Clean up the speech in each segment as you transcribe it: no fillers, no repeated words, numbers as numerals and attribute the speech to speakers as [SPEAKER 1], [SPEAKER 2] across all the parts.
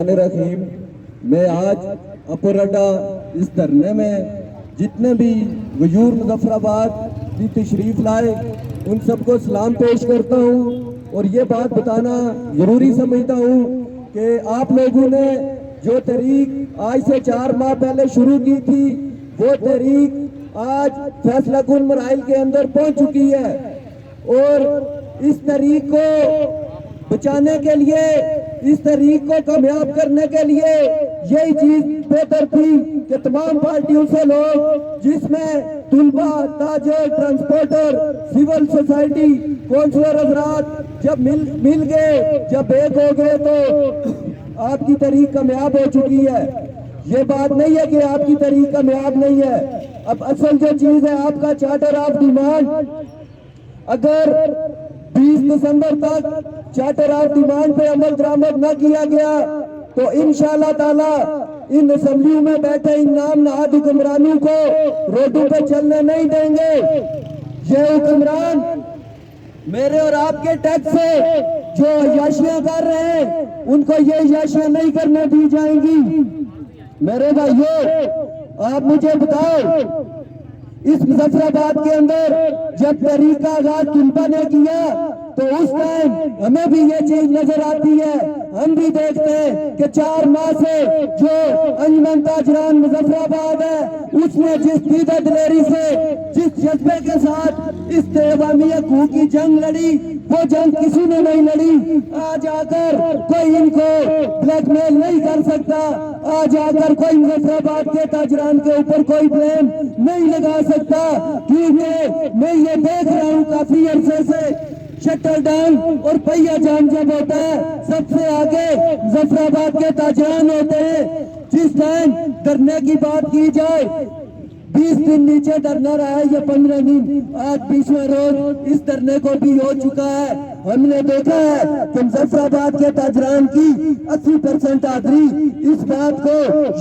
[SPEAKER 1] रहीम। मैं आज अपर अड्डा इस धरने में जितने भी वजूर मुजफ्फराबाद की तशरीफ लाए उन सबको सलाम पेश करता हूँ और ये बात बताना ज़रूरी समझता हूँ कि आप लोगों ने जो तहरीक आज से 4 माह पहले शुरू की थी वो तहरीक आज फैसला कुन मराइल के अंदर पहुँच चुकी है और इस तहरीक को बचाने के लिए, इस तहरीक को कामयाब करने के लिए यही चीज बेहतर थी कि तमाम पार्टियों से लोग, जिसमें तुलबा, ताजर, ट्रांसपोर्टर, सिविल सोसाइटी, काउंसलर हजरात जब मिल गए, जब एक हो गए तो आपकी तहरीक कामयाब हो चुकी है। ये बात नहीं है कि आपकी तहरीक कामयाब नहीं है। अब असल जो चीज है आपका चार्टर ऑफ डिमांड, अगर 20 दिसंबर तक चार्टर ऑफ डिमांड पे अमल दरामद न किया गया तो इंशाअल्लाह ताला इन असेंबलियों में बैठे इन नाम नहाद हुक्मरानों को रोडों पे चलने नहीं देंगे। ये हुक्मरान मेरे और आपके टैक्स से जो अय्याशियां कर रहे हैं उनको ये अय्याशियां नहीं करने दी जाएंगी। मेरे भाइयों, आप मुझे बताओ, इस मुजफ्फराबाद के अंदर जब तहरीक का आगाज तुलबा ने किया तो उस टाइम हमें भी ये चीज नजर आती है, हम भी देखते हैं कि 4 माह से जो अंजुमन ताजरान मुजफ्फराबाद है उसने जिस दीदा दिलेरी से, जिस जज्बे के साथ इस अवामी हकूक की जंग लड़ी वो जंग किसी ने नहीं लड़ी। आज आकर कोई इनको ब्लैकमेल नहीं कर सकता, आज आकर कोई मुजफ्फराबाद के ताजरान के ऊपर कोई ब्लेम नहीं लगा सकता, क्योंकि मैं ये देख रहा हूँ काफी अरसे से शटर डाउन और पहिया जाम जब होता है सबसे आगे मुजफ्फराबाद के ताजरान होते हैं। जिस टाइम धरने की बात की जाए 20 दिन नीचे धरना रहा है या 15 दिन, आज 20वें रोज इस धरने को भी हो चुका है। हमने देखा है कि मुजफ्फराबाद के ताजरान की 80% हाजिरी इस बात को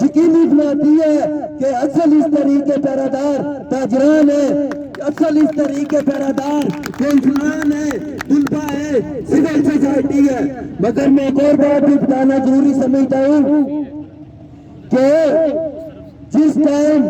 [SPEAKER 1] यकीनी बनाती है कि असल इस तरीके पैरादार ताजरान है, असल इस तरीके पैरादार काउंसलर है, तुलबा है, सिविल सोसाइटी है। मगर मैं एक और बात भी बताना जरूरी समझता हूँ कि जिस टाइम